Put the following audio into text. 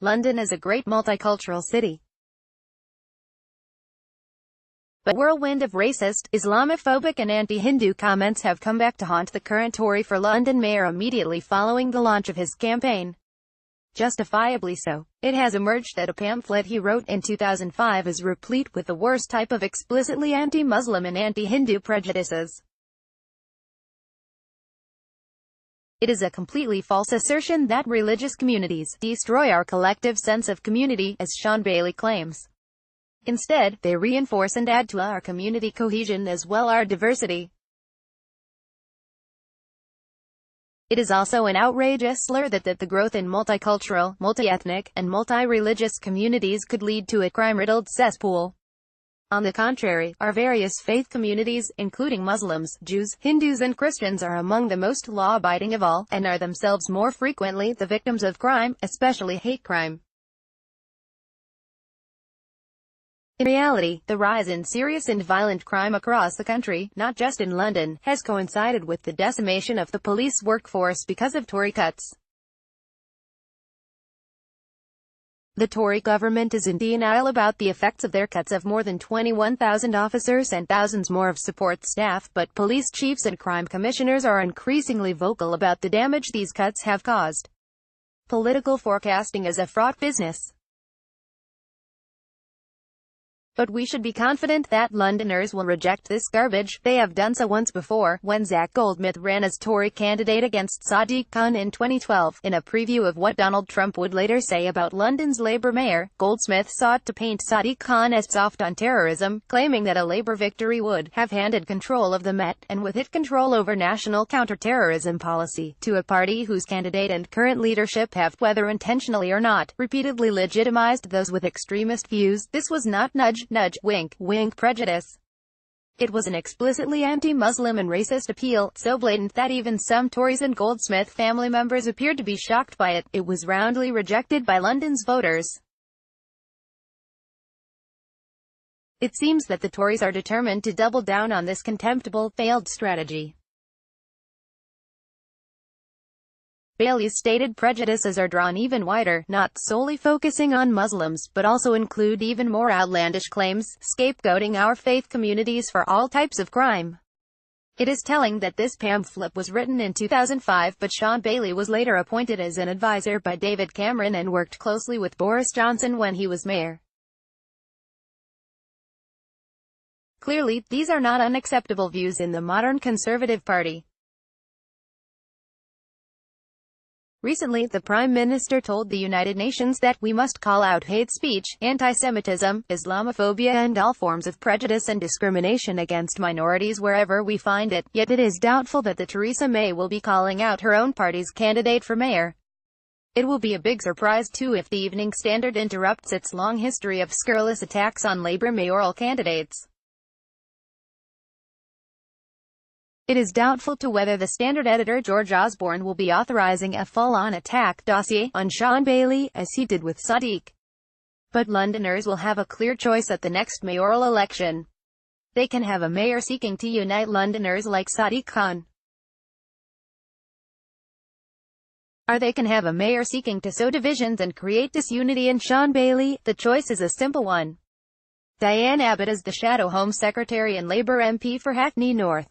London is a great multicultural city. But a whirlwind of racist, Islamophobic and anti-Hindu comments have come back to haunt the current Tory for London mayor immediately following the launch of his campaign. Justifiably so. It has emerged that a pamphlet he wrote in 2005 is replete with the worst type of explicitly anti-Muslim and anti-Hindu prejudices. It is a completely false assertion that religious communities destroy our collective sense of community, as Shaun Bailey claims. Instead, they reinforce and add to our community cohesion as well as our diversity. It is also an outrageous slur that the growth in multicultural, multi-ethnic, and multi-religious communities could lead to a crime-riddled cesspool. On the contrary, our various faith communities, including Muslims, Jews, Hindus and Christians, are among the most law-abiding of all, and are themselves more frequently the victims of crime, especially hate crime. In reality, the rise in serious and violent crime across the country, not just in London, has coincided with the decimation of the police workforce because of Tory cuts. The Tory government is in denial about the effects of their cuts of more than 21,000 officers and thousands more of support staff, but police chiefs and crime commissioners are increasingly vocal about the damage these cuts have caused. Political forecasting is a fraught business. But we should be confident that Londoners will reject this garbage. They have done so once before, when Zac Goldsmith ran as Tory candidate against Sadiq Khan in 2012. In a preview of what Donald Trump would later say about London's Labour mayor, Goldsmith sought to paint Sadiq Khan as soft on terrorism, claiming that a Labour victory would have handed control of the Met, and with it control over national counter-terrorism policy, to a party whose candidate and current leadership have, whether intentionally or not, repeatedly legitimized those with extremist views. This was not nudge, wink, wink prejudice. It was an explicitly anti-Muslim and racist appeal, so blatant that even some Tories and Goldsmith family members appeared to be shocked by it. It was roundly rejected by London's voters. It seems that the Tories are determined to double down on this contemptible, failed strategy. Bailey's stated prejudices are drawn even wider, not solely focusing on Muslims, but also include even more outlandish claims, scapegoating our faith communities for all types of crime. It is telling that this pamphlet was written in 2005, but Shaun Bailey was later appointed as an advisor by David Cameron and worked closely with Boris Johnson when he was mayor. Clearly, these are not unacceptable views in the modern Conservative Party. Recently, the Prime Minister told the United Nations that we must call out hate speech, anti-Semitism, Islamophobia and all forms of prejudice and discrimination against minorities wherever we find it. Yet it is doubtful that Theresa May will be calling out her own party's candidate for mayor. It will be a big surprise too if the Evening Standard interrupts its long history of scurrilous attacks on Labour mayoral candidates. It is doubtful to whether the Standard editor George Osborne will be authorizing a full-on attack dossier on Shaun Bailey, as he did with Sadiq. But Londoners will have a clear choice at the next mayoral election. They can have a mayor seeking to unite Londoners like Sadiq Khan. Or they can have a mayor seeking to sow divisions and create disunity in Shaun Bailey. The choice is a simple one. Diane Abbott is the Shadow Home Secretary and Labour MP for Hackney North.